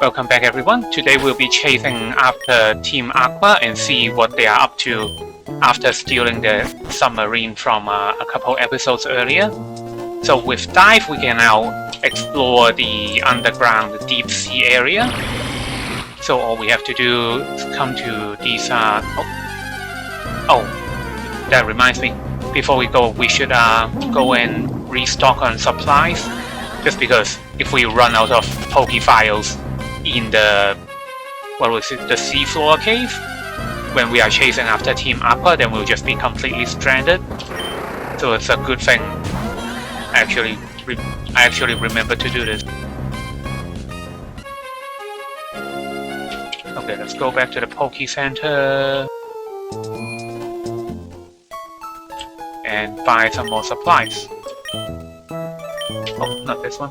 Welcome back everyone. Today we'll be chasing after Team Aqua and see what they are up to after stealing the submarine from a couple episodes earlier. So with Dive we can now explore the underground deep sea area. So all we have to do is come to these that reminds me, before we go we should go and restock on supplies, just because if we run out of Poke Files in the the seafloor cave when we are chasing after Team Aqua, then we'll just be completely stranded. So it's a good thing I actually remember to do this. Okay, let's go back to the Poke Center and buy some more supplies. Oh, not this one.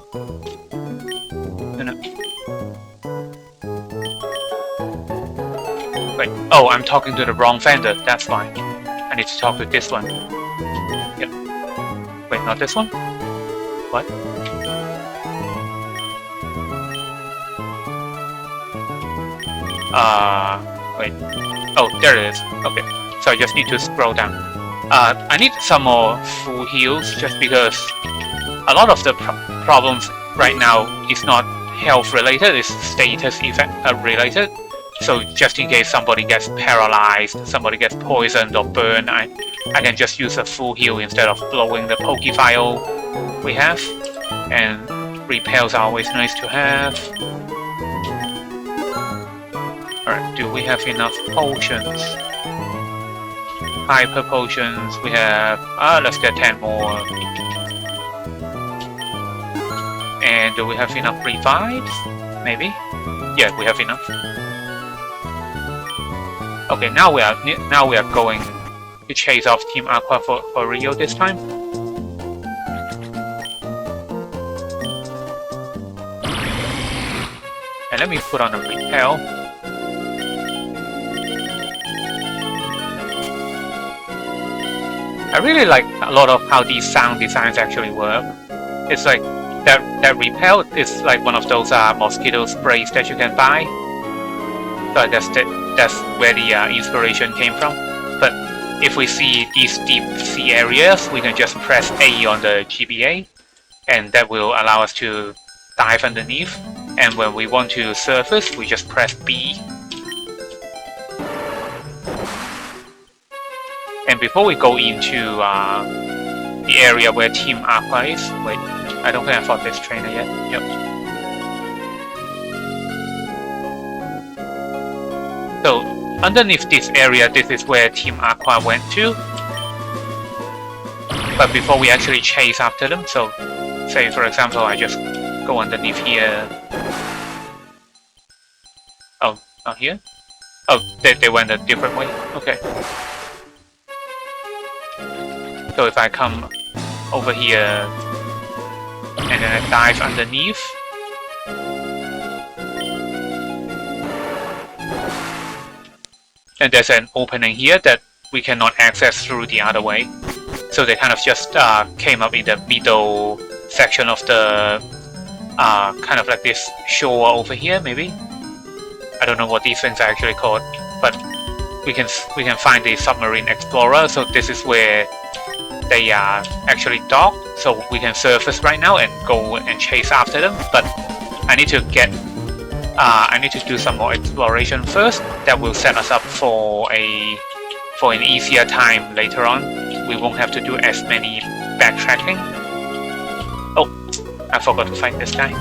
No. Wait, oh, I'm talking to the wrong vendor, that's why. I need to talk to this one. Yep. Wait, not this one? What? Wait. Oh, there it is. Okay, so I just need to scroll down. I need some more full heals, just because a lot of the problems right now is not health related, it's status effect related. So just in case somebody gets paralyzed, somebody gets poisoned or burned, I can just use a full heal instead of blowing the Poke File we have. And repels are always nice to have. Alright, do we have enough potions? Hyper potions, we have... let's get 10 more. And do we have enough revives? Maybe? Yeah, we have enough. Okay, now we are going to chase off Team Aqua for Rio this time. And let me put on a repel. I really like a lot of how these sound designs actually work. It's like that repel is like one of those mosquito sprays that you can buy. So that's where the inspiration came from. But if we see these deep sea areas, we can just press A on the GBA, and that will allow us to dive underneath. And when we want to surface, we just press B. And before we go into the area where Team Aqua is, wait, I don't think I fought this trainer yet. Yep. So underneath this area, this is where Team Aqua went to. But before we actually chase after them, so say for example I just go underneath here. Oh, not here? Oh, they went a different way? Okay. So if I come over here and then I dive underneath, and there's an opening here that we cannot access through the other way. So they kind of just came up in the middle section of the kind of like this shore over here, maybe. I don't know what these things are actually called, but we can find the submarine explorer. So this is where they are actually docked. So we can surface right now and go and chase after them. But I need to get I need to do some more exploration first. That will set us up for an easier time later on. We won't have to do as many backtracking. Oh, I forgot to find this guy.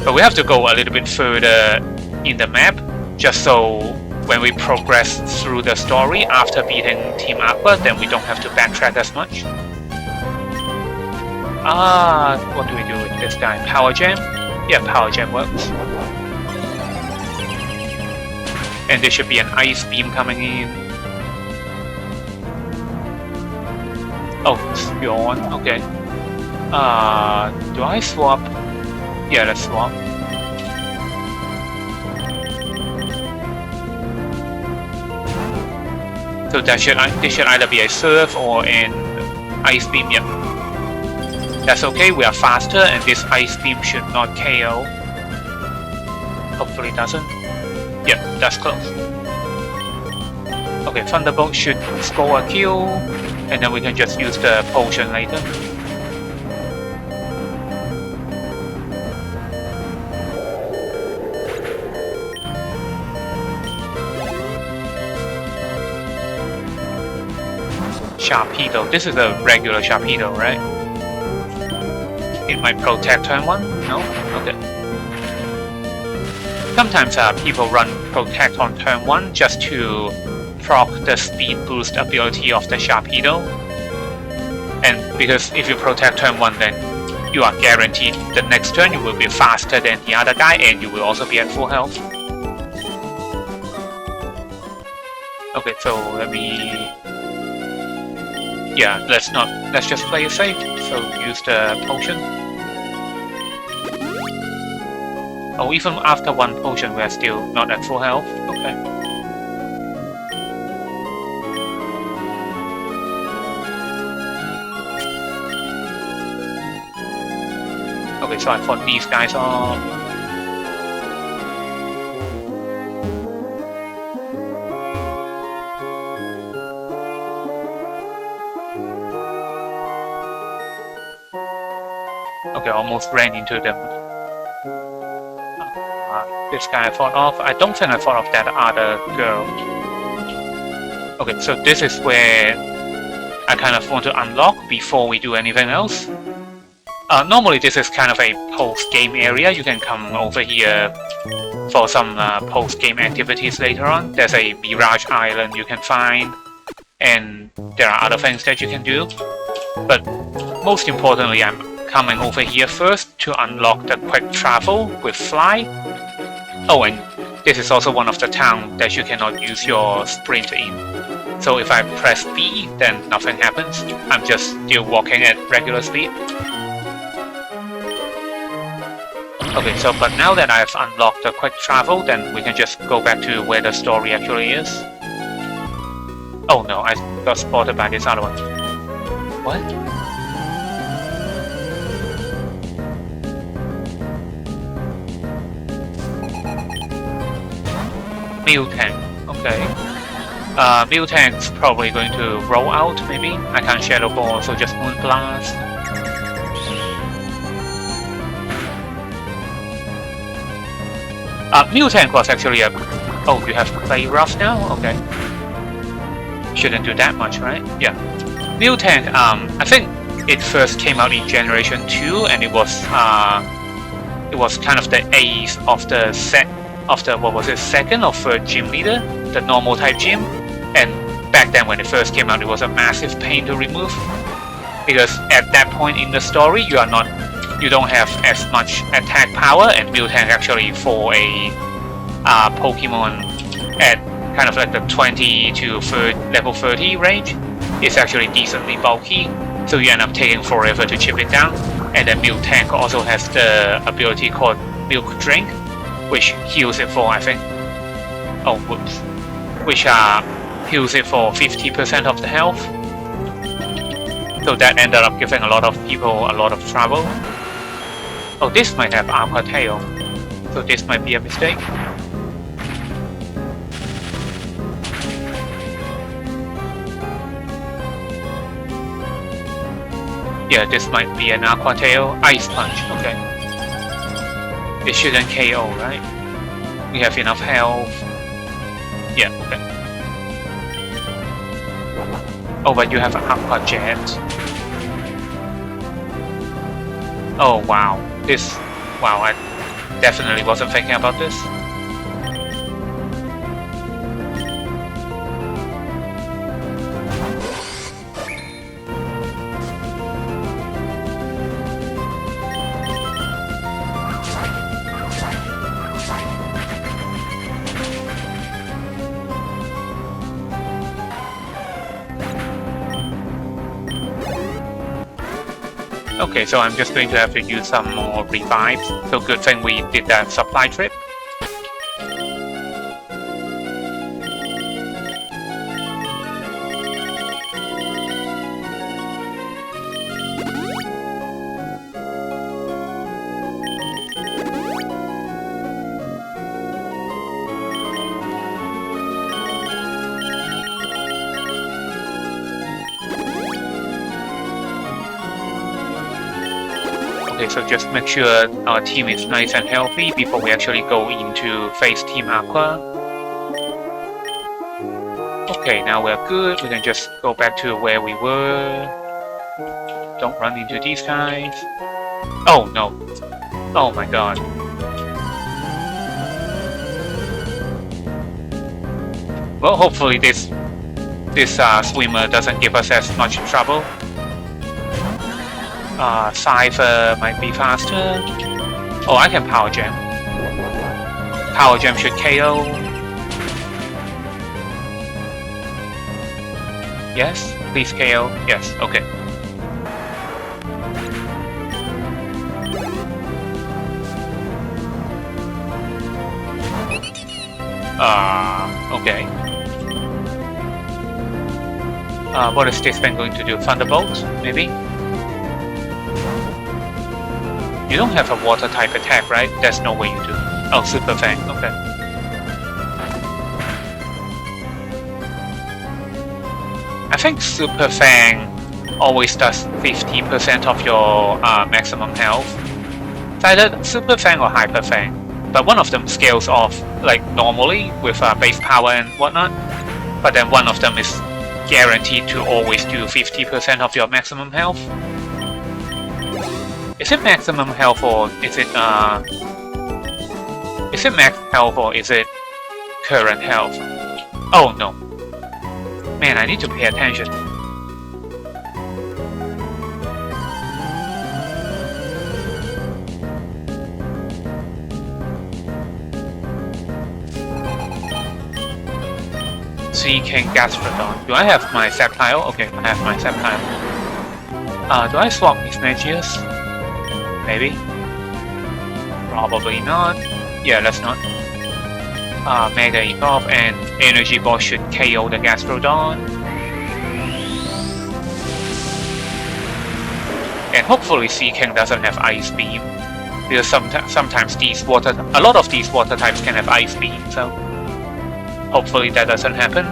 But we have to go a little bit further in the map, just so when we progress through the story after beating Team Aqua, then we don't have to backtrack as much. What do we do with this guy? Power Gem? Yeah, Power Gem works. And there should be an ice beam coming in. Oh, Yawn, okay. Do I swap? Yeah, let's swap. So this should either be a surf or an ice beam, yep. That's okay, we are faster and this ice beam should not KO. Hopefully it doesn't. Yep, that's close. Okay, Thunderbolt should score a kill, and then we can just use the potion later. Sharpedo. This is a regular Sharpedo, right? It might protect turn 1? No? Okay. Sometimes people run protect on turn 1 just to proc the speed boost ability of the Sharpedo. And because if you protect turn 1, then you are guaranteed the next turn you will be faster than the other guy and you will also be at full health. Okay, so let me... Yeah, let's just play it safe. So use the potion. Oh, even after 1 potion we are still not at full health. Okay. Okay, so I fought these guys off. Okay, almost ran into them. This guy I fought off. I don't think I fought off that other girl. Okay, so this is where I kind of want to unlock before we do anything else. Normally this is kind of a post-game area. You can come over here for some post-game activities later on. There's a Mirage Island you can find, and there are other things that you can do. But most importantly, I'm coming over here first to unlock the quick travel with fly. Oh, and this is also one of the towns that you cannot use your sprint in. So if I press B, then nothing happens. I'm just still walking at regular speed. Okay, so but now that I've unlocked the quick travel, then we can just go back to where the story actually is. Oh no, I got spotted by this other one. What? Miltank, okay. Miltank's probably going to roll out, maybe? I can't Shadow Ball, so just Moon Blast. Miltank was actually a... Oh, you have Play Rough now? Okay. Shouldn't do that much, right? Yeah. Miltank, I think it first came out in Generation 2, and it was kind of the ace of the set of the, what was it, second or third gym leader, the normal type gym. And back then when it first came out, it was a massive pain to remove, because at that point in the story you don't have as much attack power, and Miltank actually for a Pokemon at kind of like the 20 to level 30 range is actually decently bulky, so you end up taking forever to chip it down. And then Miltank also has the ability called Milk Drink, which heals it for, I think, oh whoops, which heals it for 50% of the health. So that ended up giving a lot of people a lot of trouble. Oh, this might have Aqua Tail, so this might be a mistake. Yeah, this might be an Aqua Tail. Ice Punch, okay. It shouldn't KO, right? We have enough health. Yeah, okay. Oh, but you have an Aqua Jet. Oh, wow. Wow, I definitely wasn't thinking about this. Okay, so I'm just going to have to use some more revives. So good thing we did that supply trip. Okay, so just make sure our team is nice and healthy before we actually go into face Team Aqua. Okay, now we're good. We can just go back to where we were. Don't run into these guys. Oh no. Oh my god. Well, hopefully this swimmer doesn't give us as much trouble. Cypher might be faster. Oh, I can Power Gem. Power Gem should KO. Yes, please KO. Yes, okay. Okay. What is this thing going to do? Thunderbolt, maybe? You don't have a water type attack, right? There's no way you do. Oh, Super Fang, okay. I think Super Fang always does 50% of your maximum health. It's either Super Fang or Hyper Fang. But one of them scales off like normally with base power and whatnot. But then one of them is guaranteed to always do 50% of your maximum health. Is it maximum health or is it max health or is it current health? Oh no. Man, I need to pay attention. Sea King Gastrodon. Do I have my Sceptile? Okay, I have my Sceptile. Do I swap these Magius? Maybe? Probably not. Yeah, let's not. Mega Evolve and Energy Ball should KO the Gastrodon. And hopefully Sea King doesn't have Ice Beam. Because sometimes a lot of these water types can have Ice Beam, so hopefully that doesn't happen.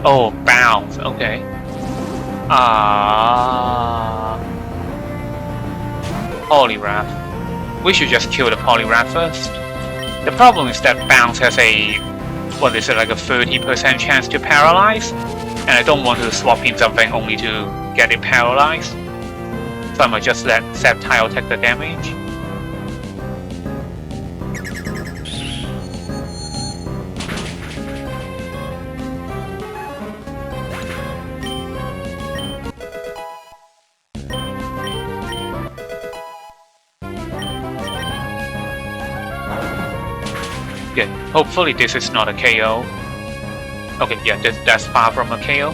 Oh, bounce, okay. Poliwrath. We should just kill the Poliwrath first. The problem is that bounce has a, what is it, like a 30% chance to paralyze? And I don't want to swap in something only to get it paralyzed. So I might just let Sceptile take the damage. Good. Hopefully this is not a KO. Okay, yeah, that's far from a KO.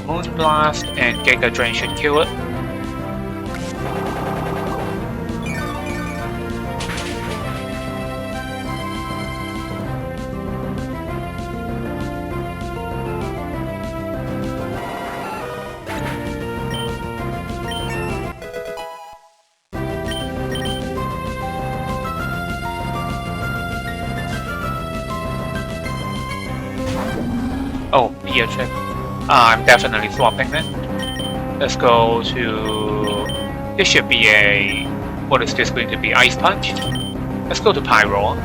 Moonblast and Giga Drain should kill it. Oh, Peer Trip. I'm definitely swapping it. Let's go to... This should be a... What is this going to be? Ice Punch? Let's go to Pyro.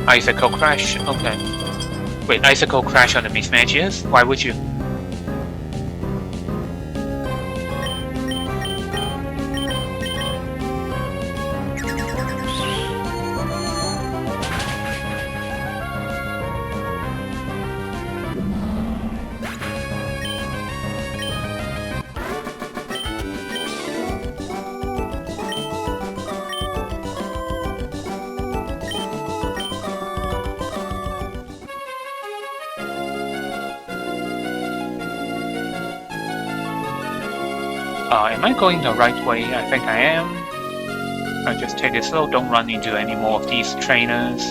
Icicle Crash? Okay. Wait, Icicle Crash on the Mismagius? Why would you? Am I going the right way? I think I am. I'll just take it slow, don't run into any more of these trainers.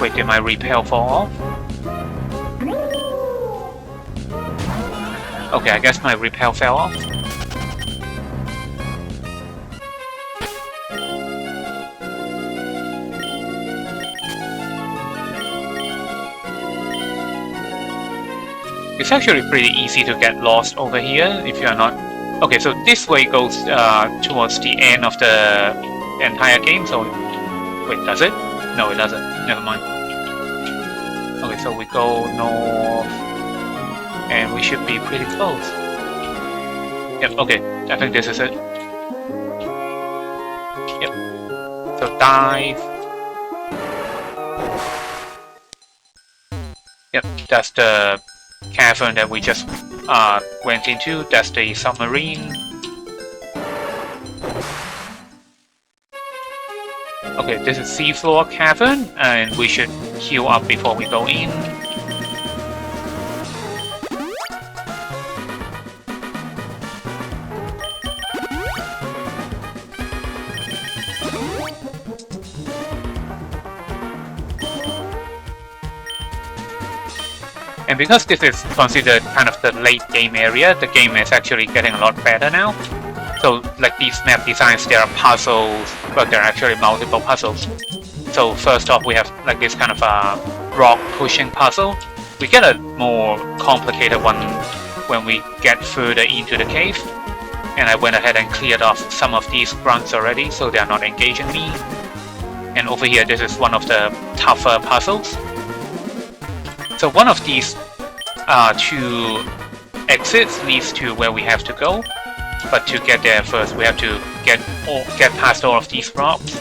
Wait, did my repel fall off? Okay, I guess my repel fell off. It's actually pretty easy to get lost over here if you are not... Okay, so this way goes towards the end of the entire game, so... Wait, does it? No, it doesn't. Never mind. Okay, so we go north... And we should be pretty close. Yep, okay. I think this is it. Yep. So dive. Yep, that's the cavern that we just went into. That's the submarine. Okay, this is seafloor cavern, and we should heal up before we go in. And because this is considered kind of the late game area, the game is actually getting a lot better now. So like these map designs, there are puzzles, but there are actually multiple puzzles. So first off, we have like this kind of a rock pushing puzzle. We get a more complicated one when we get further into the cave. And I went ahead and cleared off some of these grunts already, so they are not engaging me. And over here, this is one of the tougher puzzles. So one of these two exits leads to where we have to go, but to get there first we have to get past all of these rocks.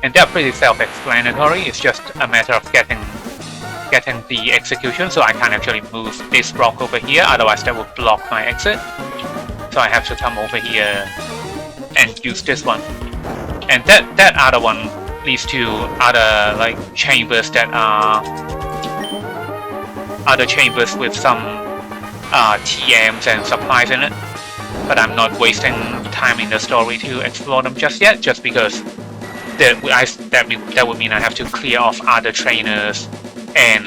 And they're pretty self-explanatory, it's just a matter of getting the execution, so I can't actually move this rock over here, otherwise that would block my exit. So I have to come over here and use this one. And that other one leads to other like chambers that are other chambers with some TMs and supplies in it, but I'm not wasting time in the story to explore them just yet, just because that would mean I have to clear off other trainers and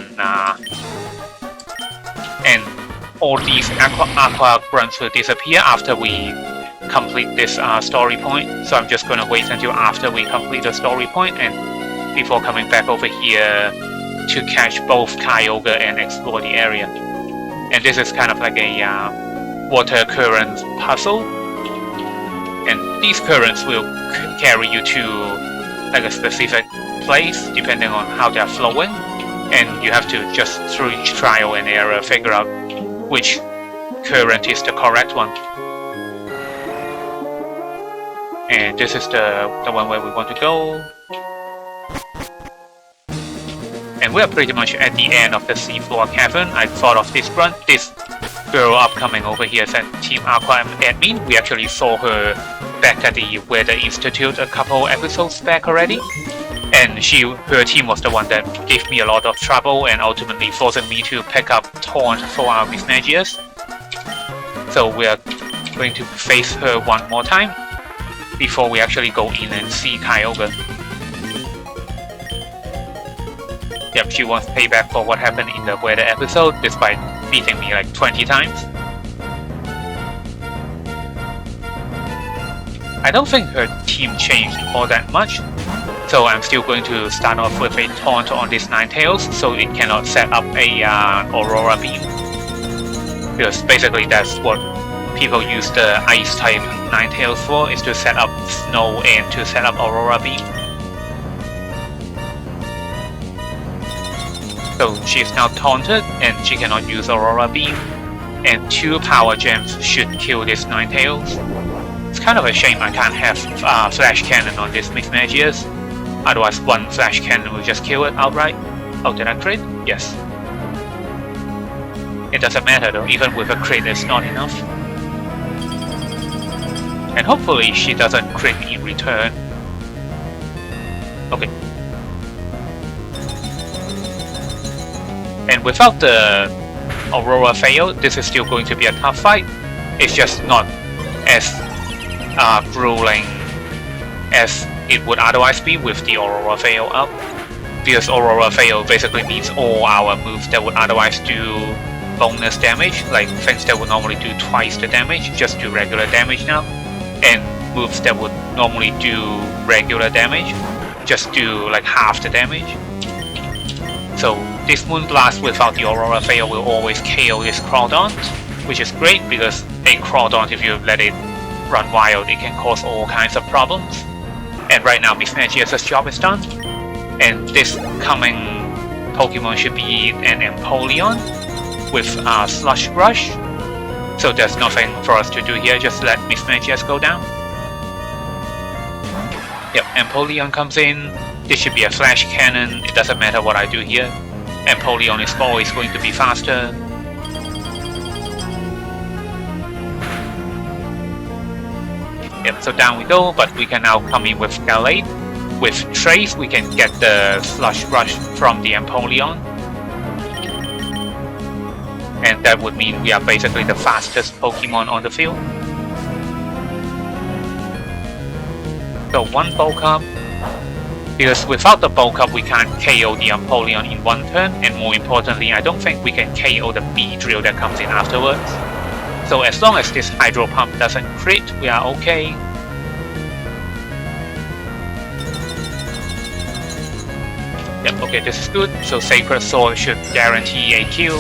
all these aqua grunts will disappear after we complete this story point. So I'm just gonna wait until after we complete the story point and before coming back over here to catch both Kyogre and explore the area. And this is kind of like a water current puzzle, and these currents will carry you to like a specific place depending on how they're flowing, and you have to just through each trial and error figure out which current is the correct one. And this is the one where we want to go. And we're pretty much at the end of the seafloor cavern. I thought of this grunt. This girl upcoming over here said Team Aqua admin. We actually saw her back at the Weather Institute a couple episodes back already. And her team was the one that gave me a lot of trouble and ultimately forcing me to pick up Taunt for our Mismagius. So we're going to face her one more time before we actually go in and see Kyogre. Yep, she wants payback for what happened in the weather episode, despite beating me like 20 times. I don't think her team changed all that much, so I'm still going to start off with a taunt on this Ninetales, so it cannot set up a Aurora Beam. Because basically that's what people use the Ice type Ninetales for, is to set up Snow and to set up Aurora Beam. So she's now taunted and she cannot use Aurora Beam, and 2 power gems should kill this Ninetales. It's kind of a shame I can't have Flash Cannon on this Mismagius, otherwise 1 Flash Cannon will just kill it outright. Oh, did I crit? Yes. It doesn't matter though, even with a crit it's not enough. And hopefully she doesn't crit me in return. Okay. And without the Aurora failed, this is still going to be a tough fight. It's just not as grueling as it would otherwise be with the Aurora fail up. Because Aurora fail basically means all our moves that would otherwise do bonus damage, like things that would normally do twice the damage, just do regular damage now. And moves that would normally do regular damage, just do like half the damage. So this Moonblast without the Aurora fail will always KO this Crawdaunt, which is great because a Crawdaunt, if you let it run wild, it can cause all kinds of problems. And right now Mismagius's job is done. And this coming Pokemon should be an Empoleon with Slush Rush. So there's nothing for us to do here, just let Mismagius go down. Yep, Empoleon comes in. This should be a Flash Cannon, it doesn't matter what I do here. Empoleon is always going to be faster. Yep, so down we go, but we can now come in with Gallade. With Trace, we can get the Slush Rush from the Empoleon. And that would mean we are basically the fastest Pokemon on the field. So one bulk up, because without the bulk up we can't KO the Empoleon in one turn, and more importantly I don't think we can KO the Beedrill that comes in afterwards. So as long as this Hydro Pump doesn't crit, we are okay. Yep, okay, this is good, so Sacred Sword should guarantee a kill.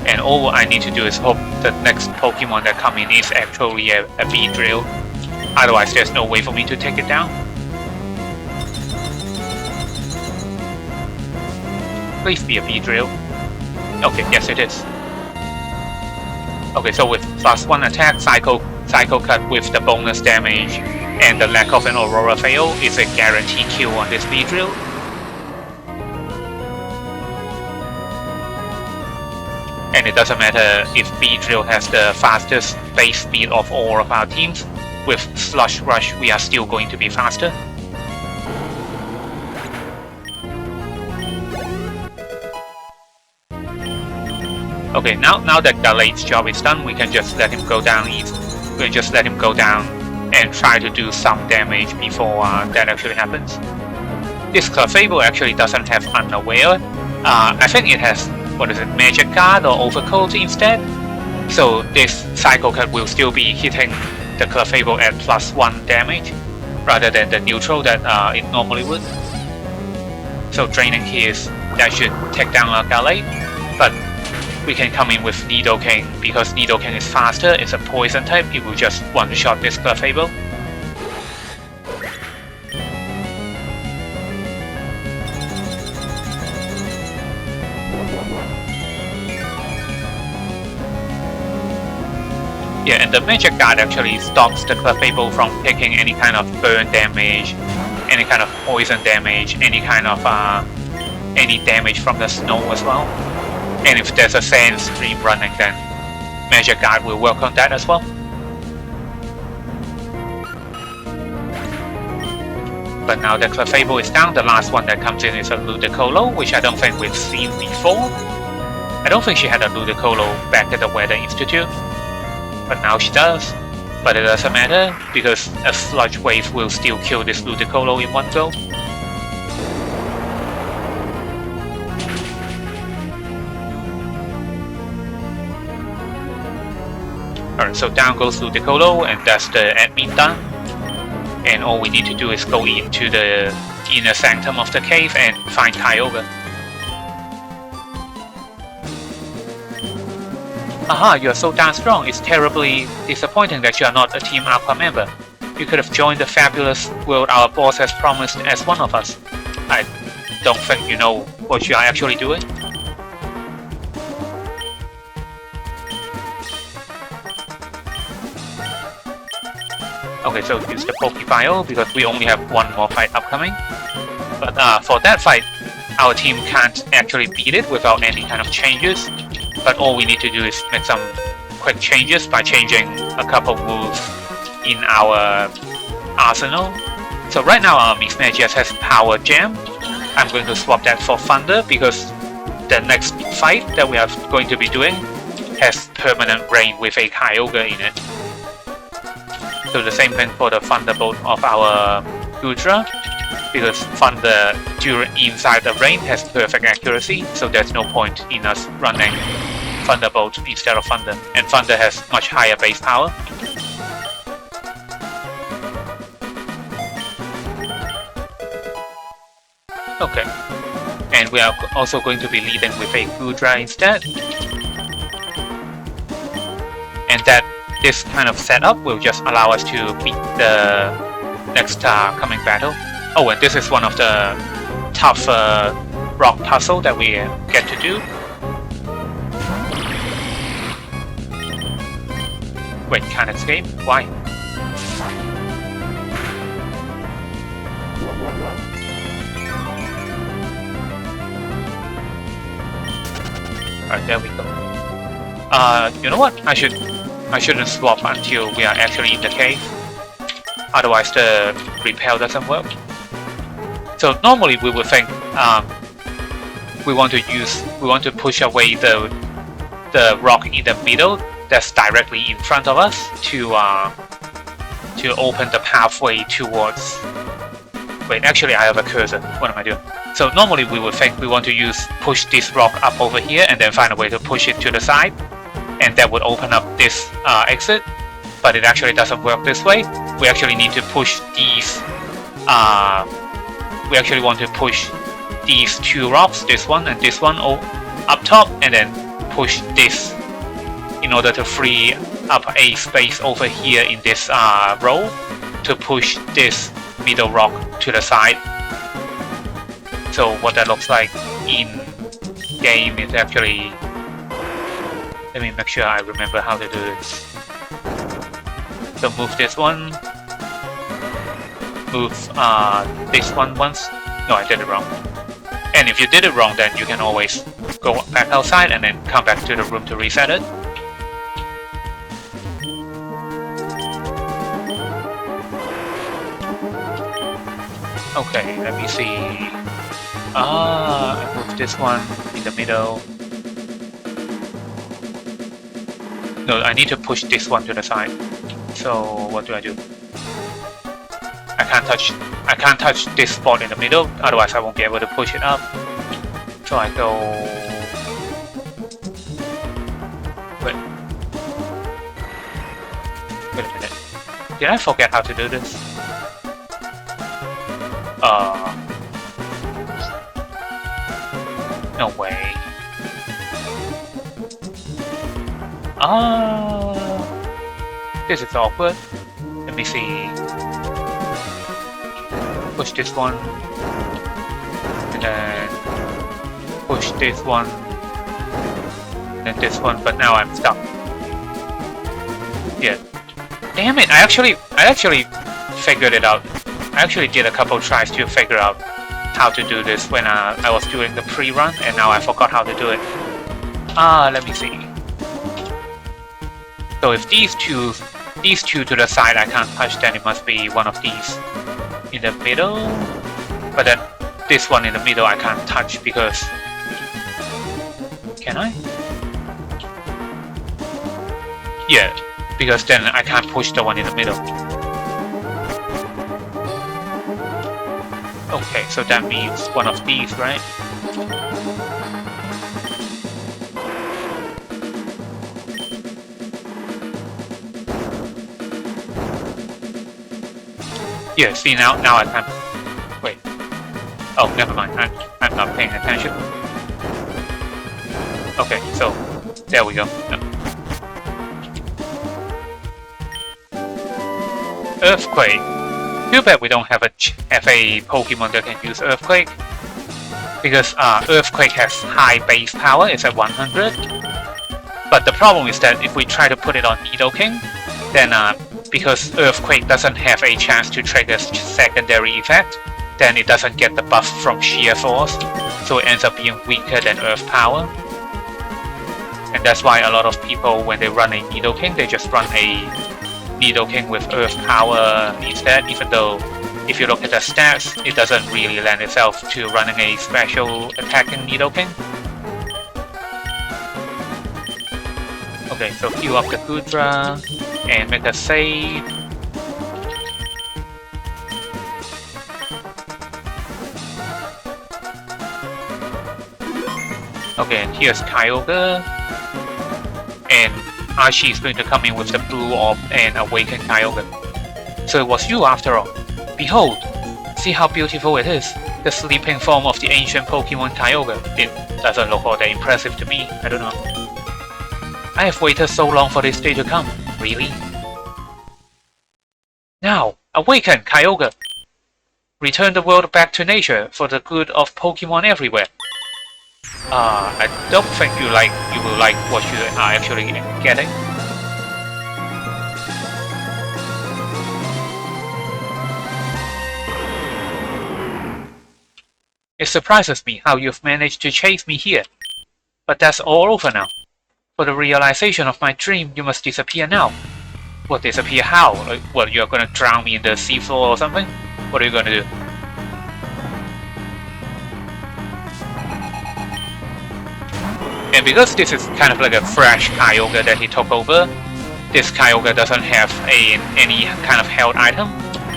And all I need to do is hope the next Pokemon that comes in is actually a Beedrill. Otherwise there's no way for me to take it down. Please be a Beedrill. Okay, yes it is. Okay, so with +1 attack, Psycho Cut with the bonus damage and the lack of an Aurora fail is a guaranteed kill on this Beedrill. And it doesn't matter if Beedrill has the fastest base speed of all of our teams. With Slush Rush, we are still going to be faster. Okay, now that Gallade's job is done, we can just let him go down easy. We can just let him go down and try to do some damage before that actually happens. This Clefable actually doesn't have Unaware. I think it has, what is it, Magic Guard or Overcoat instead? So this Psycho Cut will still be hitting the Clefable at +1 damage, rather than the neutral that it normally would. So draining Kiss, that should take down Gallade, but we can come in with Nidoking, because Nidoking is faster, it's a poison type, it will just one-shot this Clefable. Yeah, and the Magic Guard actually stops the Clefable from taking any kind of burn damage, any kind of poison damage, any kind of any damage from the snow as well. And if there's a sand stream running, then Magic Guard will work on that as well. But now that Clefable is down, the last one that comes in is a Ludicolo, which I don't think we've seen before. I don't think she had a Ludicolo back at the Weather Institute. But now she does. But it doesn't matter, because a Sludge Wave will still kill this Ludicolo in one go. Alright, so down goes Ludicolo, and that's the admin done. And all we need to do is go into the inner sanctum of the cave and find Kyogre. Aha, you are so darn strong. It's terribly disappointing that you are not a Team Aqua member. You could have joined the fabulous world our boss has promised as one of us. I don't think you know what you are actually doing. Okay, so use the Pokebio because we only have one more fight upcoming. But for that fight, our team can't actually beat it without any kind of changes. But all we need to do is make some quick changes by changing a couple moves in our arsenal. So right now our Mismagius has Power Jam, I'm going to swap that for Thunder because the next fight that we are going to be doing has permanent rain with a Kyogre in it. So the same thing for the Thunderbolt of our Gudra, because Thunder inside the rain has perfect accuracy, so there's no point in us running Thunderbolt instead of Thunder, and Thunder has much higher base power. Okay, and we are also going to be leading with a Gudra instead, and that this kind of setup will just allow us to beat the next coming battle. Oh, and this is one of the tough rock puzzle that we get to do. Wait, can't escape? Why? Alright, there we go. You know what? I shouldn't swap until we are actually in the cave. Otherwise the repel doesn't work. So normally we would think we want to push away the rock in the middle that's directly in front of us to open the pathway towards. Wait, actually I have a cursor. What am I doing? So normally we would think we want to push this rock up over here and then find a way to push it to the side, and that would open up this exit. But it actually doesn't work this way. We actually need to push these. We actually want to push these two rocks, this one and this one, up top, and then push this in order to free up a space over here in this row to push this middle rock to the side. So what that looks like in game is actually. Let me make sure I remember how to do this. So move this one. Move this one once. No, I did it wrong. And if you did it wrong, then you can always go back outside and then come back to the room to reset it. Okay, let me see. I moved this one in the middle. No, I need to push this one to the side. So what do? I can't touch this spot in the middle, otherwise I won't be able to push it up. So I go. Wait a minute. Did I forget how to do this? No way. This is awkward. Let me see. Push this one, and then push this one, and then this one. But now I'm stuck. Yeah. Damn it! I actually figured it out. I actually did a couple tries to figure out how to do this when I was doing the pre-run, and now I forgot how to do it. Let me see. So if these two to the side I can't touch, then it must be one of these in the middle. But then this one in the middle I can't touch because... Can I? Yeah, because then I can't push the one in the middle. Okay, so that means one of these, right? Yeah, see now I can't. Wait. Oh, never mind. I'm not paying attention. Okay, so there we go. No. Earthquake. Too bad we don't have a Pokemon that can use Earthquake, because Earthquake has high base power. It's at 100. But the problem is that if we try to put it on Nidoking, then because Earthquake doesn't have a chance to trigger secondary effect, then it doesn't get the buff from Sheer Force, so it ends up being weaker than Earth Power. And that's why a lot of people, when they run a Nidoking, they just run a Nidoking with Earth Power instead, even though if you look at the stats, it doesn't really lend itself to running a special attacking Nidoking. Okay, so heal up the Goodra and make a save. Okay, and here's Kyogre. And Archie is going to come in with the blue orb and awaken Kyogre. So it was you after all. Behold! See how beautiful it is. The sleeping form of the ancient Pokemon Kyogre. It doesn't look all that impressive to me. I don't know. I have waited so long for this day to come. Really? Now, awaken, Kyogre! Return the world back to nature for the good of Pokemon everywhere. I don't think you will like what you are actually getting. It surprises me how you've managed to chase me here. But that's all over now. For the realization of my dream, you must disappear now. Well, disappear how? Like, what, you're gonna drown me in the seafloor or something? What are you gonna do? And because this is kind of like a fresh Kyogre that he took over, this Kyogre doesn't have any kind of held item.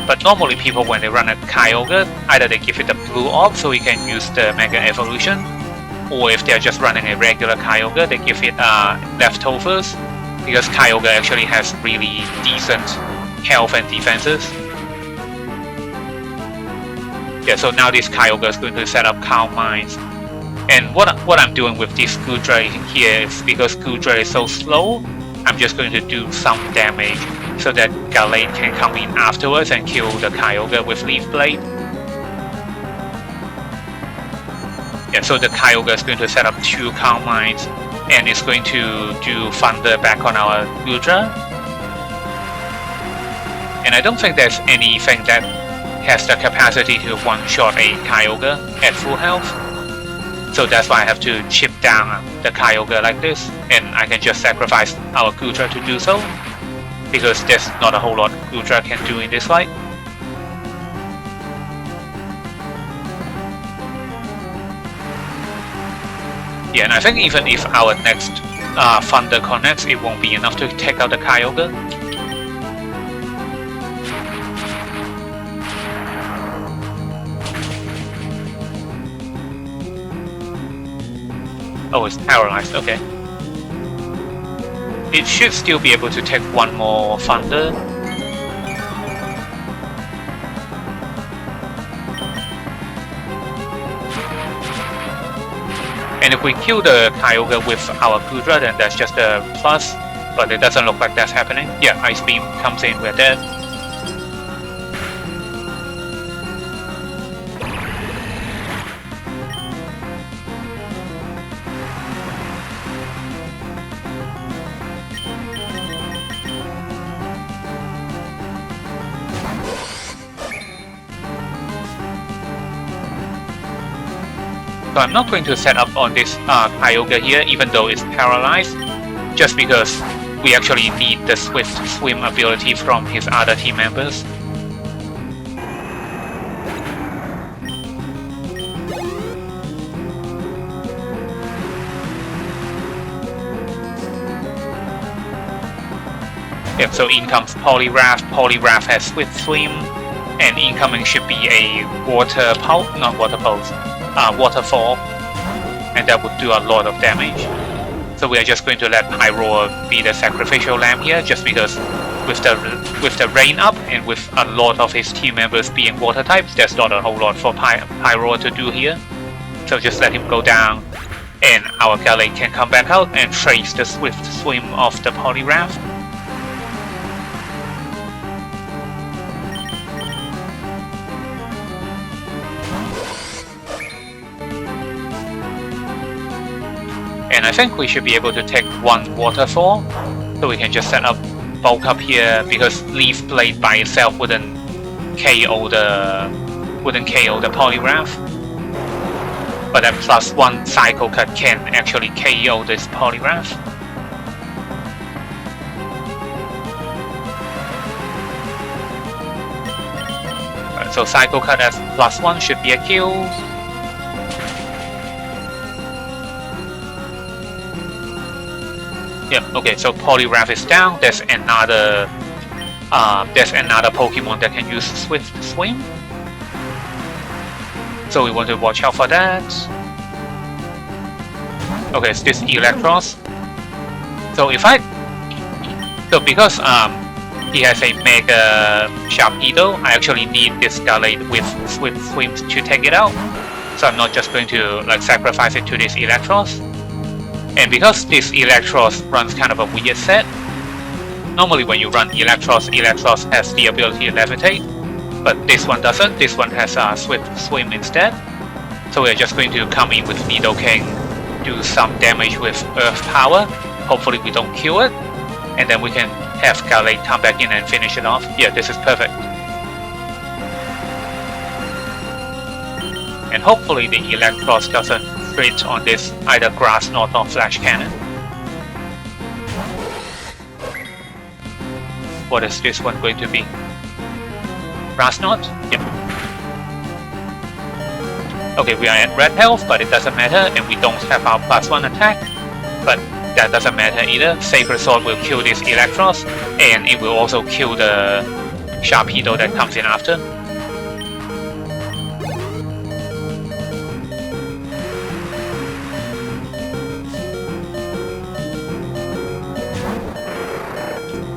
But normally people, when they run a Kyogre, either they give it a blue orb so he can use the Mega Evolution, or if they're just running a regular Kyogre, they give it leftovers, because Kyogre actually has really decent health and defenses. Yeah, so now this Kyogre is going to set up Calm Minds. And what I'm doing with this Goodra here is because Goodra is so slow, I'm just going to do some damage so that Gallade can come in afterwards and kill the Kyogre with Leaf Blade. Yeah, so the Kyogre is going to set up 2 Calm Minds, and it's going to do Thunder back on our Goodra. And I don't think there's anything that has the capacity to one-shot a Kyogre at full health. So that's why I have to chip down the Kyogre like this, and I can just sacrifice our Goodra to do so, because there's not a whole lot Goodra can do in this fight. Yeah, and I think even if our next Thunder connects, it won't be enough to take out the Kyogre. Oh, it's paralyzed, okay. It should still be able to take 1 more Thunder. And if we kill the Kyogre with our Goodra, then that's just a plus, but it doesn't look like that's happening. Yeah, Ice Beam comes in, we're dead. So I'm not going to set up on this Kyogre here, even though it's paralyzed, just because we actually need the Swift Swim ability from his other team members. Yep, so in comes Poliwrath. Poliwrath has Swift Swim, and incoming should be a Water Pulse, not Water Pulse. Waterfall, and that would do a lot of damage. So we are just going to let Pyroar be the sacrificial lamb here, just because with the rain up and with a lot of his team members being water types, there's not a whole lot for Pyroar to do here. So just let him go down, and our Gallade can come back out and trace the Swift Swim of the Poliwrath. And I think we should be able to take 1 Waterfall, so we can just set up Bulk Up here, because Leaf Blade by itself wouldn't KO the Poliwrath. But then plus 1 Psycho Cut can actually KO this Poliwrath. So Psycho Cut as +1 should be a kill. Yeah, okay, so Poliwrath is down. There's another Pokemon that can use Swift Swim. So we want to watch out for that. Okay, it's this Electros. So because he has a Mega Sharpedo, I actually need this Scarlet with Swift Swim to take it out. So I'm not just going to like sacrifice it to this Electros. And because this Electros runs kind of a weird set, normally when you run Electros, Electros has the ability to levitate, but this one doesn't. This one has Swift Swim instead. So we're just going to come in with Nidoking, do some damage with Earth Power. Hopefully we don't kill it, and then we can have Scarlet come back in and finish it off. Yeah, this is perfect. And hopefully the Electros doesn't crit on this either Grass Knot or Flash Cannon. What is this one going to be? Grass Knot? Yep. Okay, we are at red health, but it doesn't matter, and we don't have our +1 attack, but that doesn't matter either. Sacred Sword will kill this Electros, and it will also kill the Sharpedo that comes in after.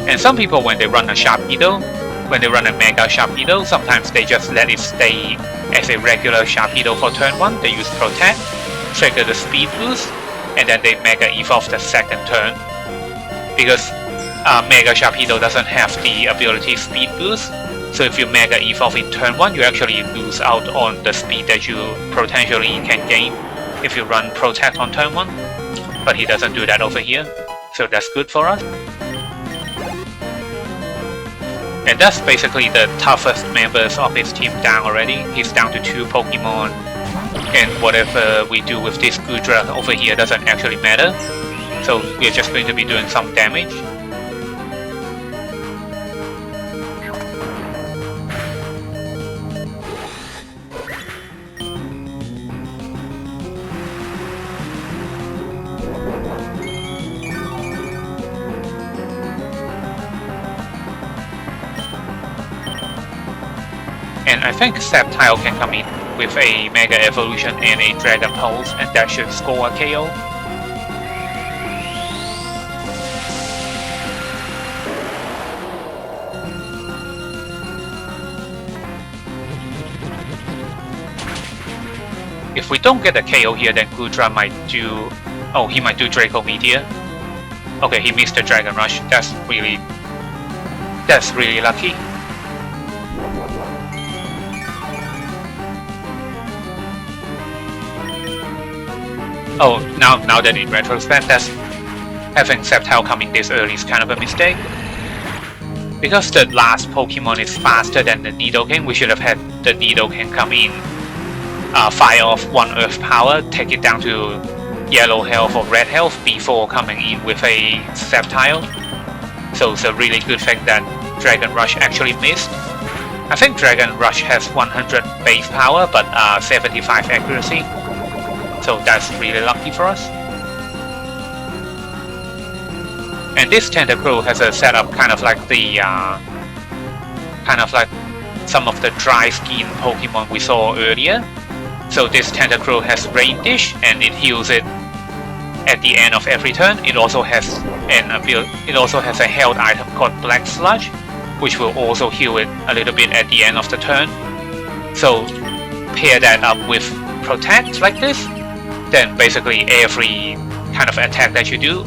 And some people, when they run a Sharpedo, when they run a Mega Sharpedo, sometimes they just let it stay as a regular Sharpedo for turn 1. They use Protect, trigger the speed boost, and then they Mega Evolve the second turn. Because Mega Sharpedo doesn't have the ability speed boost, so if you Mega Evolve in turn 1, you actually lose out on the speed that you potentially can gain if you run Protect on turn 1. But he doesn't do that over here, so that's good for us. And that's basically the toughest members of his team down already. He's down to 2 Pokemon, and whatever we do with this Gudra over here doesn't actually matter. So we're just going to be doing some damage. And I think Sceptile can come in with a Mega Evolution and a Dragon Pulse, and that should score a KO. If we don't get a KO here, then Gudra might do... Oh, he might do Draco Meteor. Okay, he missed the Dragon Rush. That's really lucky. Oh, now that in retrospect, that's having Sceptile coming this early is kind of a mistake. Because the last Pokemon is faster than the Nidoking, we should have had the Nidoking come in, fire off 1 Earth Power, take it down to yellow health or red health before coming in with a Sceptile. So it's a really good thing that Dragon Rush actually missed. I think Dragon Rush has 100 base power, but 75 accuracy. So that's really lucky for us. And this Tentacruel has a setup kind of like the some of the dry skin Pokemon we saw earlier. So this Tentacruel has Rain Dish, and it heals it at the end of every turn. It also has a held item called Black Sludge, which will also heal it a little bit at the end of the turn. So pair that up with Protect like this, then basically every kind of attack that you do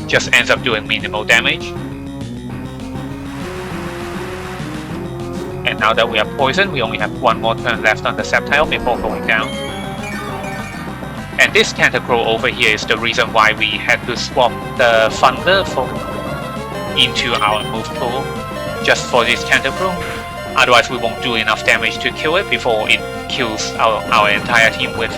just ends up doing minimal damage. And now that we are poisoned, we only have 1 more turn left on the Sceptile before going down. And this Tentacruel over here is the reason why we had to swap the Thunder into our move pool, just for this Tentacruel. Otherwise we won't do enough damage to kill it before it kills our entire team with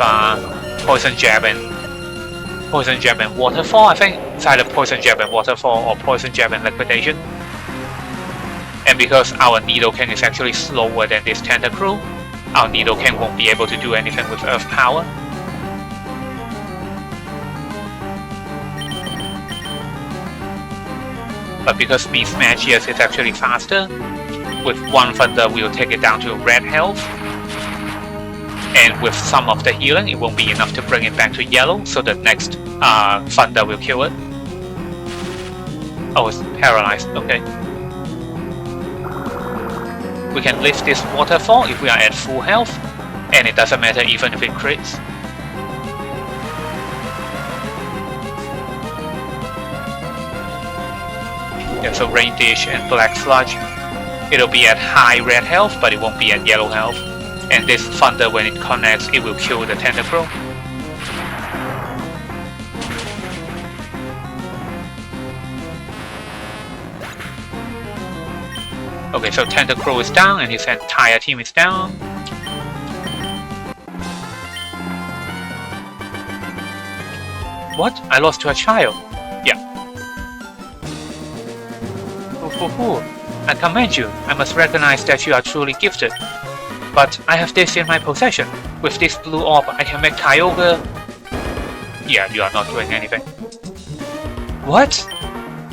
Poison Jab and Waterfall. I think it's either Poison Jab and Waterfall or Poison Jab and Liquidation. And because our Nidoking is actually slower than this Tentacruel, our Nidoking won't be able to do anything with Earth Power. But because Beast Magius is actually faster, with one Thunder we'll take it down to red health. And with some of the healing, it won't be enough to bring it back to yellow, so the next Thunder will kill it. Oh, it's paralyzed, okay. We can lift this waterfall if we are at full health, and it doesn't matter even if it crits. Yeah, so Rain Dish and Black Sludge. It'll be at high red health, but it won't be at yellow health. And this Thunder, when it connects, it will kill the Tentacruel. Okay, so Tentacruel is down, and his entire team is down. What? I lost to a child? Yeah. I commend you. I must recognize that you are truly gifted. But I have this in my possession. With this blue orb, I can make Kyogre... Yeah, you are not doing anything. What?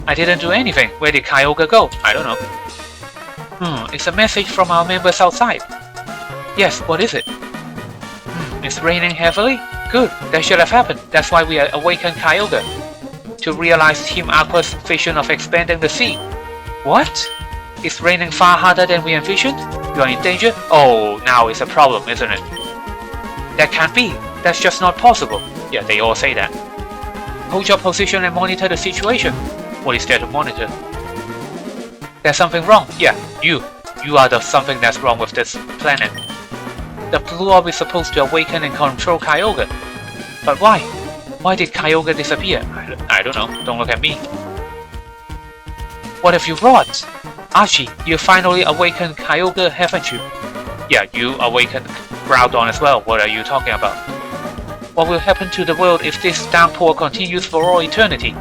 I didn't do anything. Where did Kyogre go? I don't know. It's a message from our members outside. Yes, what is it? It's raining heavily? Good, that should have happened. That's why we awakened Kyogre. To realize Team Aqua's vision of expanding the sea. What? It's raining far harder than we envisioned? You are in danger? Oh, now it's a problem, isn't it? That can't be. That's just not possible. Yeah, they all say that. Hold your position and monitor the situation. What is there to monitor? There's something wrong. Yeah, you. You are the something that's wrong with this planet. The blue orb is supposed to awaken and control Kyogre. But why? Why did Kyogre disappear? I don't know. Don't look at me. What have you brought? Archie, you finally awakened Kyogre, haven't you? Yeah, you awakened Groudon as well. What are you talking about? What will happen to the world if this downpour continues for all eternity?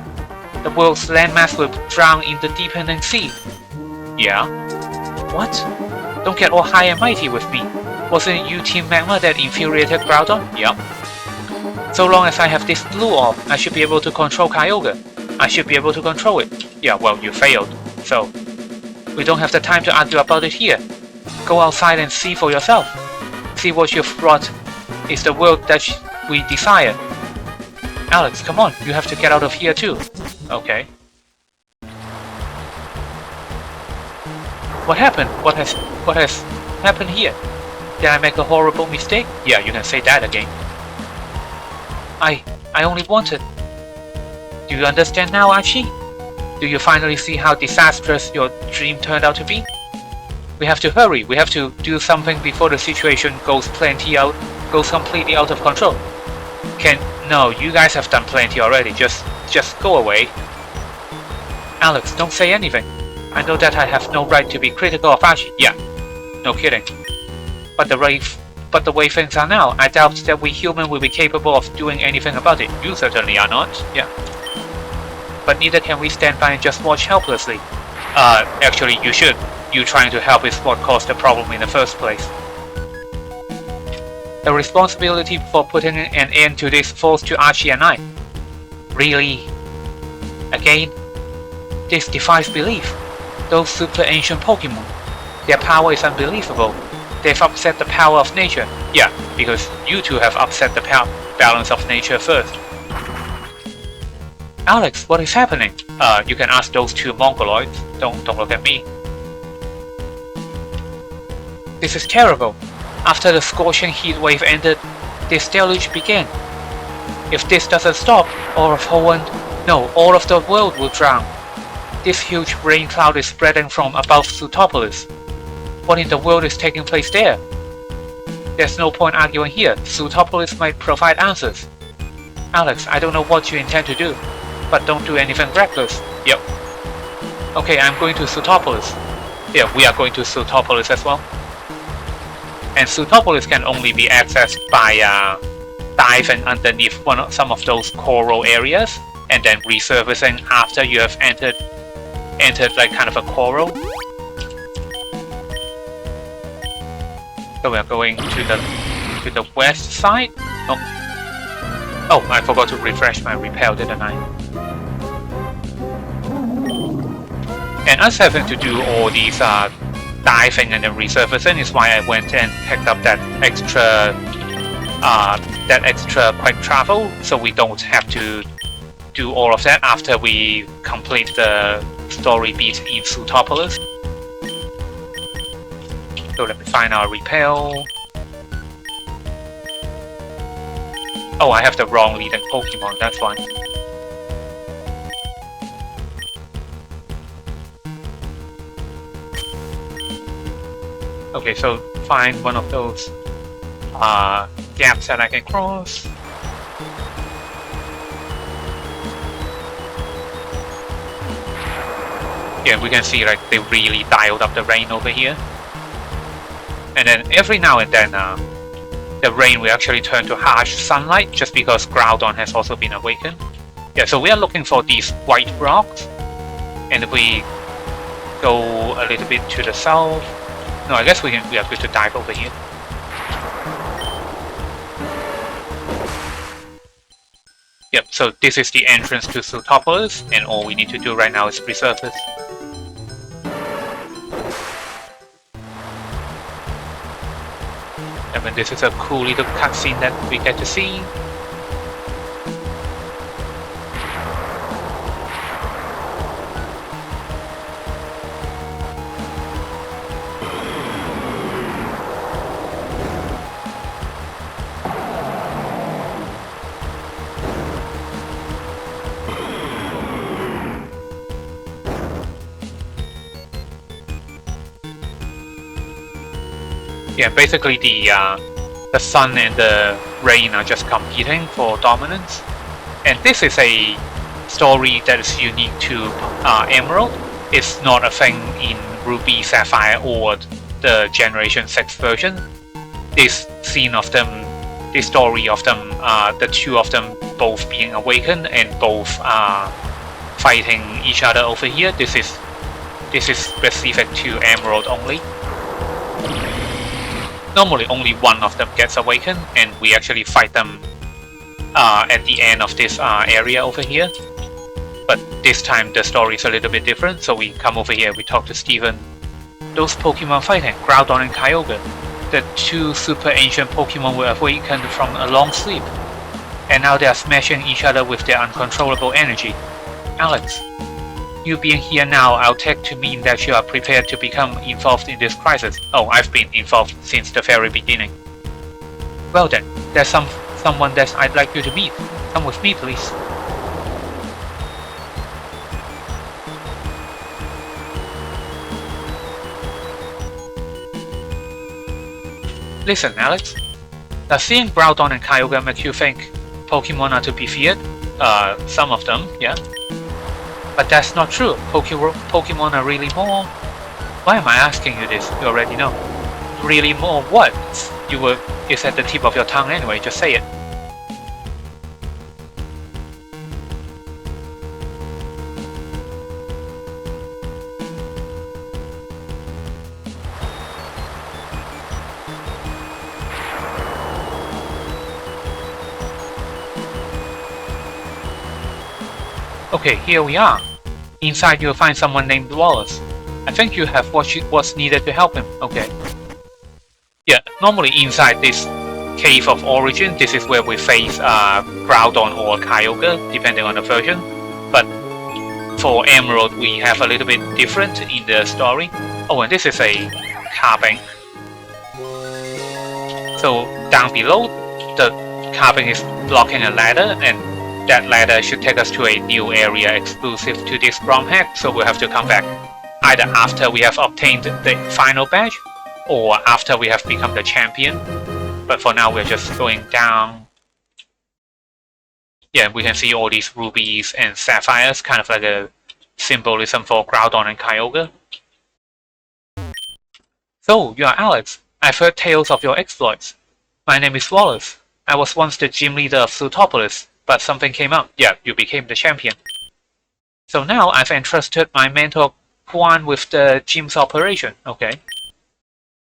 The world's landmass will drown in the deepening sea. Yeah? What? Don't get all high and mighty with me. Wasn't it you, Team Magma, that infuriated Groudon? Yep. So long as I have this blue orb, I should be able to control Kyogre. I should be able to control it. Yeah, well, you failed. So, we don't have the time to argue about it here. Go outside and see for yourself. See what you've brought is the world that we desire. Alex, come on, you have to get out of here too. Okay. What happened? What has happened here? Did I make a horrible mistake? Yeah, you can say that again. I only wanted... Do you understand now, Archie? Do you finally see how disastrous your dream turned out to be? We have to hurry. We have to do something before the situation goes completely out of control. No, you guys have done plenty already. Just go away. Alex, don't say anything. I know that I have no right to be critical of Archie. Yeah, no kidding. But the way things are now, I doubt that we humans will be capable of doing anything about it. You certainly are not. Yeah. But neither can we stand by and just watch helplessly. Actually, you should. You trying to help is what caused the problem in the first place. The responsibility for putting an end to this falls to Archie and I. Really? Again? This defies belief. Those super ancient Pokemon, their power is unbelievable. They've upset the power of nature. Yeah, because you two have upset the balance of nature first. Alex, what is happening? You can ask those two Mongoloids. Don't look at me. This is terrible. After the scorching heat wave ended, this deluge began. If this doesn't stop, all of the world will drown. This huge rain cloud is spreading from above Sutopolis. What in the world is taking place there? There's no point arguing here. Sutopolis might provide answers. Alex, I don't know what you intend to do, but don't do anything reckless. Yep. Okay, I'm going to Sutopolis. Yeah, we are going to Sutopolis as well. And Sutopolis can only be accessed by diving underneath some of those coral areas, and then resurfacing after you have entered like kind of a coral. So we are going to the west side. Oh, I forgot to refresh my repel, didn't I? And us having to do all these diving and then resurfacing is why I went and picked up that extra quick travel, so we don't have to do all of that after we complete the story beat in Zootopolis. So let me find our repel. Oh, I have the wrong leading Pokemon, that's why. Okay, so find one of those gaps that I can cross. Yeah, we can see like they really dialed up the rain over here. And then every now and then the rain will actually turn to harsh sunlight just because Groudon has also been awakened. Yeah, so we are looking for these white rocks. And if we go a little bit to the south, no, I guess we are good to dive over here. Yep, so this is the entrance to Zootopolis, and all we need to do right now is resurface. I mean, this is a cool little cutscene that we get to see. Yeah, basically the sun and the rain are just competing for dominance, and this is a story that is unique to Emerald. It's not a thing in Ruby, Sapphire, or the Generation 6 version. This scene of them, this story of them, the two of them both being awakened and both fighting each other over here. This is specific to Emerald only. Normally only one of them gets awakened, and we actually fight them at the end of this area over here. But this time the story is a little bit different, so we come over here, we talk to Steven. Those Pokemon fighting, Groudon and Kyogre. The two super ancient Pokemon were awakened from a long sleep, and now they are smashing each other with their uncontrollable energy. Alex, you being here now, I'll take to mean that you are prepared to become involved in this crisis. Oh, I've been involved since the very beginning. Well then, there's someone that I'd like you to meet. Come with me, please. Listen, Alex. Does seeing Groudon and Kyogre make you think Pokemon are to be feared? Some of them, yeah. But that's not true. Pokemon are really more... Why am I asking you this? You already know. Really more what? It's at the tip of your tongue anyway, just say it. Okay, here we are. Inside you'll find someone named Wallace. I think you have what's needed to help him. Okay. Yeah, normally inside this Cave of Origin, this is where we face Groudon or Kyogre, depending on the version. But for Emerald, we have a little bit different in the story. Oh, and this is a car bank. So down below, the car bank is blocking a ladder, and that ladder should take us to a new area exclusive to this romhack, so we'll have to come back either after we have obtained the final badge or after we have become the champion. But for now we're just going down. Yeah, we can see all these rubies and sapphires, kind of like a symbolism for Groudon and Kyogre. So, you are Alex. I've heard tales of your exploits. My name is Wallace. I was once the gym leader of Zootopolis, but something came up. Yeah, you became the champion. So now I've entrusted my mentor Juan with the gym's operation. Okay.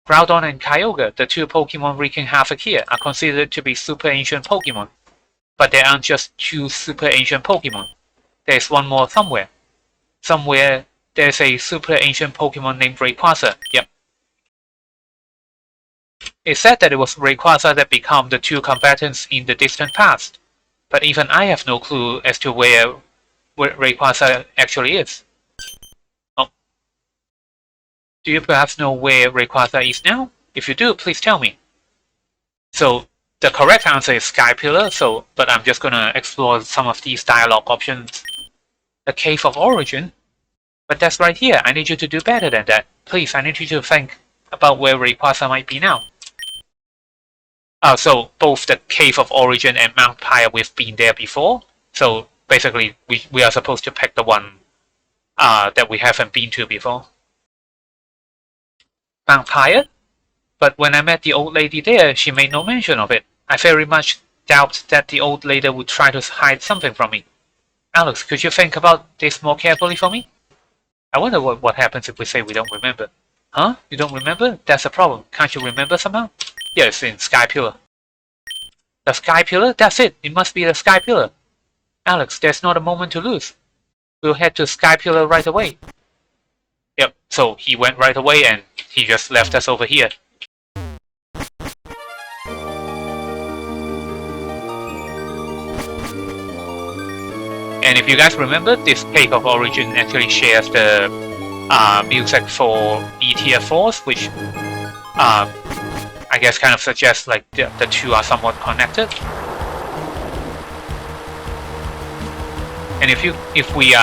Groudon and Kyogre, the two Pokemon wreaking havoc here, are considered to be super ancient Pokemon. But there aren't just two super ancient Pokemon. There's one more somewhere. Somewhere, there's a super ancient Pokemon named Rayquaza. Yep. It's said that it was Rayquaza that became the two combatants in the distant past. But even I have no clue as to where Rayquaza actually is. Oh. Do you perhaps know where Rayquaza is now? If you do, please tell me. So, the correct answer is Sky Pillar, but I'm just gonna explore some of these dialogue options. The Cave of Origin? But that's right here. I need you to do better than that. Please, I need you to think about where Rayquaza might be now. So both the Cave of Origin and Mount Pyre, we've been there before. So basically, we are supposed to pick the one that we haven't been to before. Mount Pyre? But when I met the old lady there, she made no mention of it. I very much doubt that the old lady would try to hide something from me. Alex, could you think about this more carefully for me? I wonder what happens if we say we don't remember. Huh? You don't remember? That's a problem. Can't you remember somehow? Yeah, it's in Sky Pillar. The Sky Pillar? That's it! It must be the Sky Pillar! Alex, there's not a moment to lose. We'll head to Sky Pillar right away. Yep, so he went right away and he just left us over here. And if you guys remember, this Cave of Origin actually shares the music for E-Tier Force, which I guess kind of suggests like the two are somewhat connected. And if we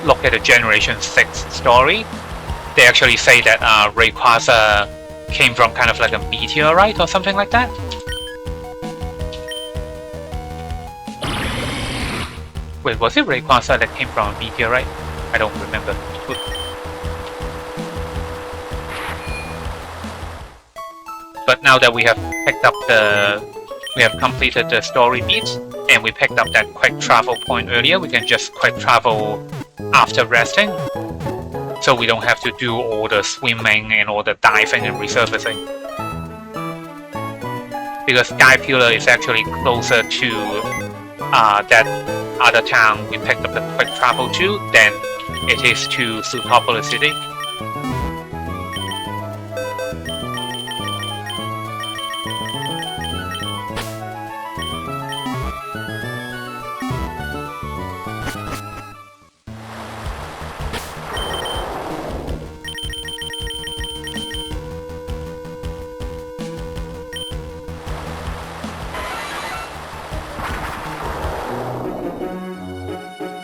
look at the Generation 6 story, they actually say that Rayquaza came from kind of like a meteorite or something like that. Wait, was it Rayquaza that came from a meteorite? I don't remember. But now that we have completed the story beats, and we picked up that quick travel point earlier, we can just quick travel after resting. So we don't have to do all the swimming and all the diving and resurfacing. Because Sky Pillar is actually closer to that other town we picked up the quick travel to than it is to Sootopolis City.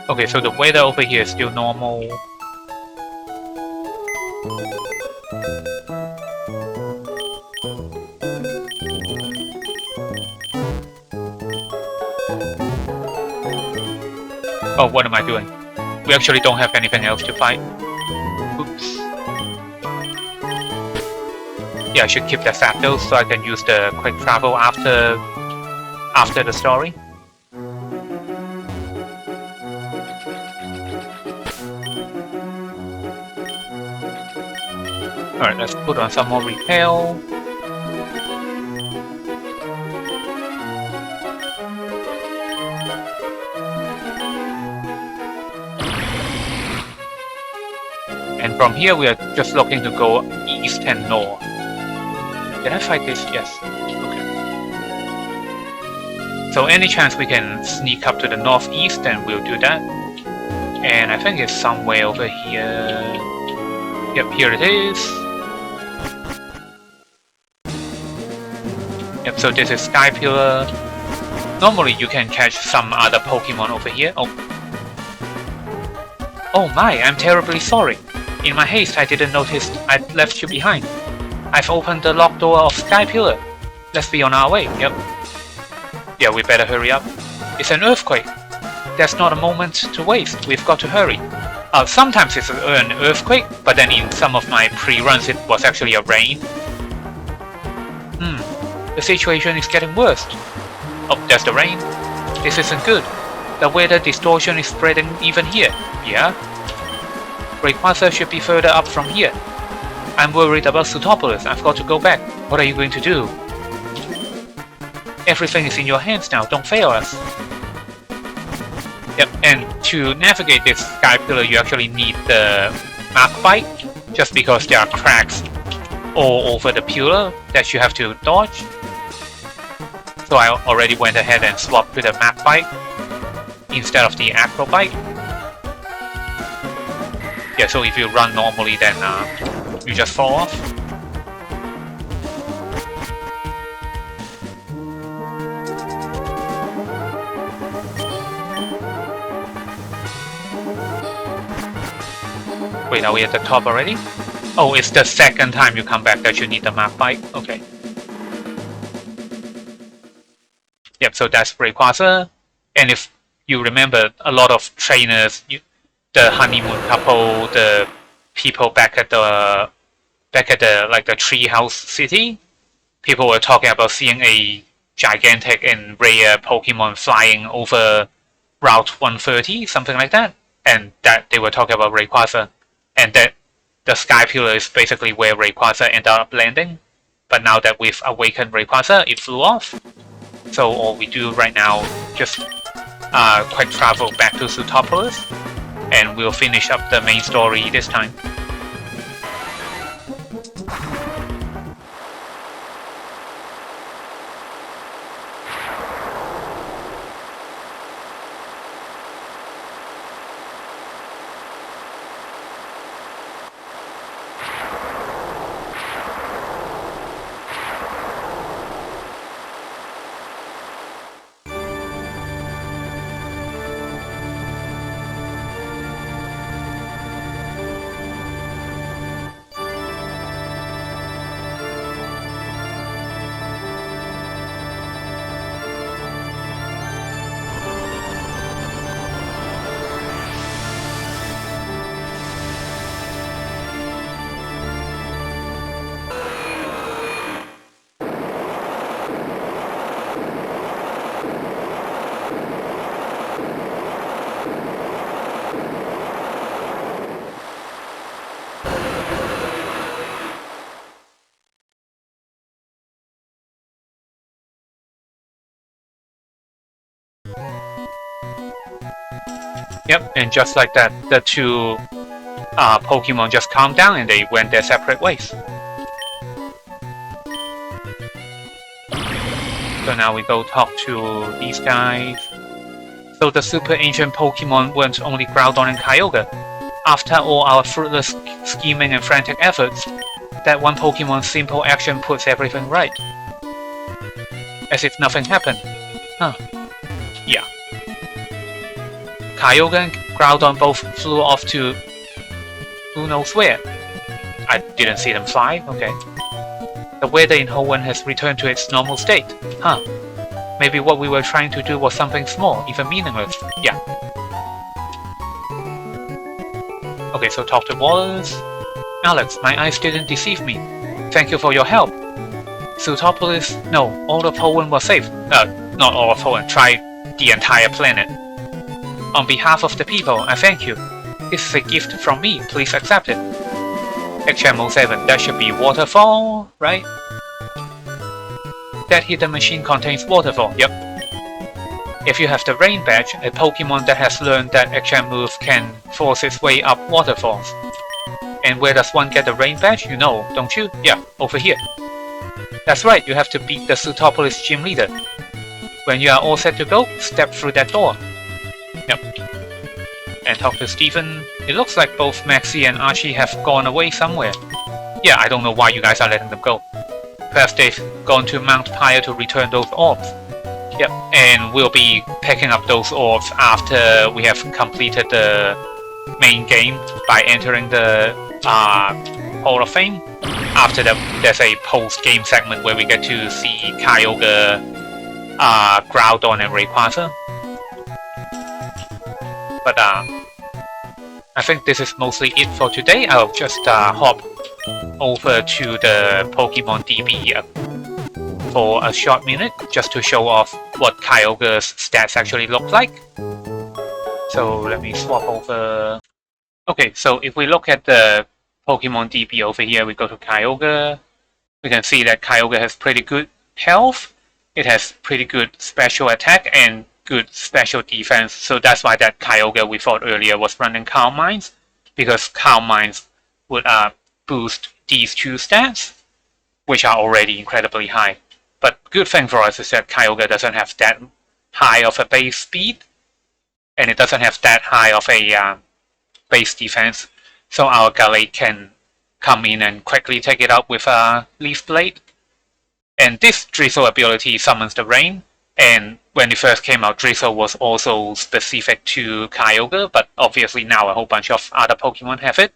Okay, so the weather over here is still normal. Oh, what am I doing? We actually don't have anything else to fight. Oops. Yeah, I should keep the satchel so I can use the quick travel after the story. Alright, let's put on some more repel. And from here we are just looking to go east and north. Did I fight this? Yes. Okay. So any chance we can sneak up to the northeast, then we'll do that. And I think it's somewhere over here. Yep, here it is. Yep, so this is Sky Pillar. Normally you can catch some other Pokemon over here. Oh my, I'm terribly sorry. In my haste, I didn't notice I'd left you behind. I've opened the locked door of Sky Pillar. Let's be on our way, yep. Yeah, we better hurry up. It's an earthquake. There's not a moment to waste. We've got to hurry. Sometimes it's an earthquake, but then in some of my pre-runs it was actually a rain. The situation is getting worse. Oh, there's the rain. This isn't good. The weather distortion is spreading even here. Yeah? Rayquaza should be further up from here. I'm worried about Pseudopolis. I've got to go back. What are you going to do? Everything is in your hands now. Don't fail us. Yep, and to navigate this sky pillar, you actually need the map bite, just because there are cracks all over the pillar that you have to dodge. So I already went ahead and swapped to the map bite instead of the acro bite. Yeah, so if you run normally, then you just fall off. Wait, are we at the top already? Oh, it's the second time you come back that you need the map bite. Okay. Yep, so that's Rayquaza. And if you remember, a lot of trainers, the honeymoon couple, the people back at the like the treehouse city, people were talking about seeing a gigantic and rare Pokemon flying over Route 130, something like that, and that they were talking about Rayquaza, and that the Sky Pillar is basically where Rayquaza ended up landing. But now that we've awakened Rayquaza, it flew off. So all we do right now, just quick travel back to Pseudopolis, and we'll finish up the main story this time. Yep, and just like that, the two Pokemon just calmed down and they went their separate ways. So now we go talk to these guys. So the super ancient Pokemon weren't only Groudon and Kyogre. After all our fruitless scheming and frantic efforts, that one Pokemon's simple action puts everything right. As if nothing happened. Huh. Yeah. Kyogre and Groudon both flew off to who knows where. I didn't see them fly, okay. The weather in Hoenn has returned to its normal state. Huh. Maybe what we were trying to do was something small, even meaningless. Yeah. Okay, so talk to Wallace. Alex, my eyes didn't deceive me. Thank you for your help. Pseudopolis, no, all of Hoenn was safe. Not all of Hoenn, try the entire planet. On behalf of the people, I thank you. This is a gift from me, please accept it. XM07, that should be waterfall, right? That hidden machine contains waterfall, yep. If you have the rain badge, a Pokemon that has learned that XM move can force its way up waterfalls. And where does one get the rain badge? You know, don't you? Yeah, over here. That's right, you have to beat the Pseudopolis gym leader. When you are all set to go, step through that door. Yep. And talk to Steven. It looks like both Maxie and Archie have gone away somewhere. Yeah, I don't know why you guys are letting them go. Perhaps they've gone to Mount Pyre to return those orbs. Yep, and we'll be picking up those orbs after we have completed the main game by entering the Hall of Fame. After that, there's a post-game segment where we get to see Kyogre, Groudon, and Rayquaza. But I think this is mostly it for today. I'll just hop over to the Pokemon DB for a short minute just to show off what Kyogre's stats actually look like. So let me swap over. Okay, so if we look at the Pokemon DB over here, we go to Kyogre. We can see that Kyogre has pretty good health. It has pretty good special attack and good special defense. So that's why that Kyogre we thought earlier was running Calm Minds, because Calm Minds would boost these two stats, which are already incredibly high. But good thing for us is that Kyogre doesn't have that high of a base speed, and it doesn't have that high of a base defense. So our Galate can come in and quickly take it out with a Leaf Blade. And this Drizzle ability summons the rain, and when it first came out, Drizzle was also specific to Kyogre, but obviously now a whole bunch of other Pokemon have it.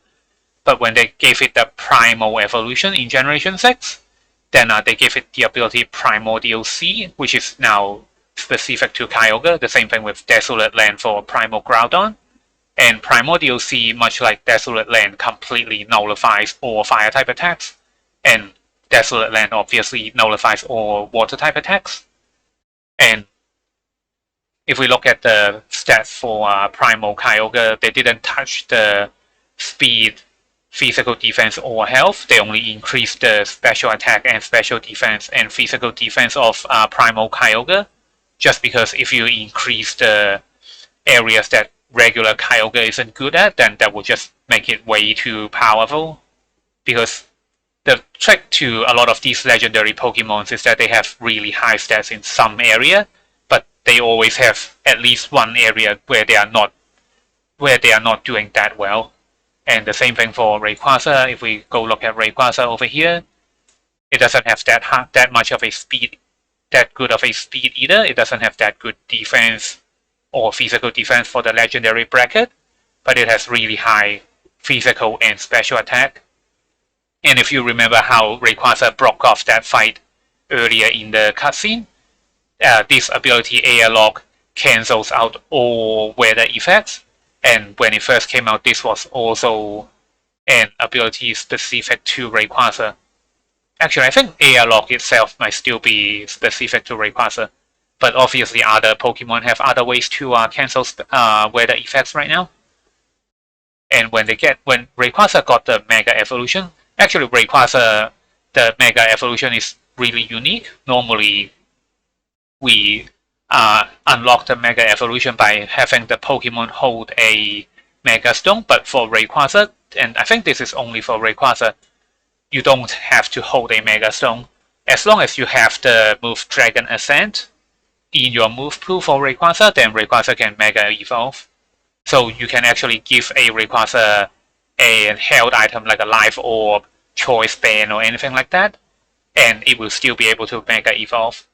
But when they gave it the Primal Evolution in Generation 6, then they gave it the ability Primordial Sea, which is now specific to Kyogre. The same thing with Desolate Land for Primal Groudon. And Primordial Sea, much like Desolate Land, completely nullifies all Fire-type attacks. And Desolate Land obviously nullifies all Water-type attacks. And if we look at the stats for Primal Kyogre, they didn't touch the speed, physical defense, or health. They only increased the special attack and special defense and physical defense of Primal Kyogre. Just because if you increase the areas that regular Kyogre isn't good at, then that will just make it way too powerful. Because the trick to a lot of these legendary Pokemons is that they have really high stats in some area, but they always have at least one area where they are not doing that well. And the same thing for Rayquaza. If we go look at Rayquaza over here, it doesn't have that much of a speed, that good of a speed either. It doesn't have that good defense or physical defense for the legendary bracket, but it has really high physical and special attack. And if you remember how Rayquaza broke off that fight earlier in the cutscene, this ability Air Lock cancels out all weather effects. And when it first came out, this was also an ability specific to Rayquaza. Actually, I think Air Lock itself might still be specific to Rayquaza, but obviously other Pokemon have other ways to cancel weather effects right now. And when Rayquaza got the Mega Evolution, actually Rayquaza, the Mega Evolution is really unique. Normally, we unlock the Mega Evolution by having the Pokemon hold a Mega Stone, but for Rayquaza, and I think this is only for Rayquaza, you don't have to hold a Mega Stone. As long as you have the move Dragon Ascent in your move pool for Rayquaza, then Rayquaza can Mega Evolve. So you can actually give a Rayquaza a held item like a Life Orb, Choice Band, or anything like that, and it will still be able to Mega Evolve.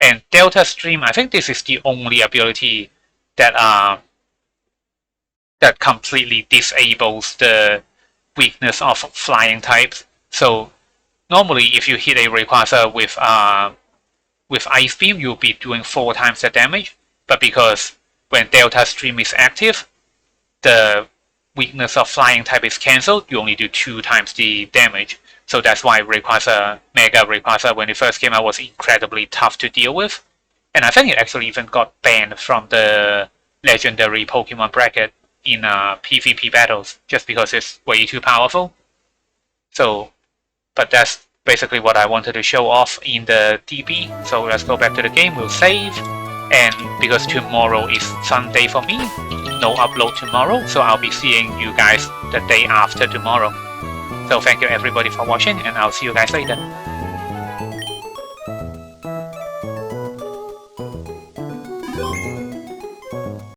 And Delta Stream, I think this is the only ability that that completely disables the weakness of flying types. So normally, if you hit a Rayquaza with Ice Beam, you'll be doing 4 times the damage. But because when Delta Stream is active, the weakness of flying type is cancelled, you only do 2 times the damage. So that's why Rayquaza, Mega Rayquaza, when it first came out, was incredibly tough to deal with. And I think it actually even got banned from the legendary Pokemon bracket in PvP battles, just because it's way too powerful. So, but that's basically what I wanted to show off in the DB. So let's go back to the game, we'll save. And because tomorrow is Sunday for me, no upload tomorrow, so I'll be seeing you guys the day after tomorrow. So thank you everybody for watching, and I'll see you guys later.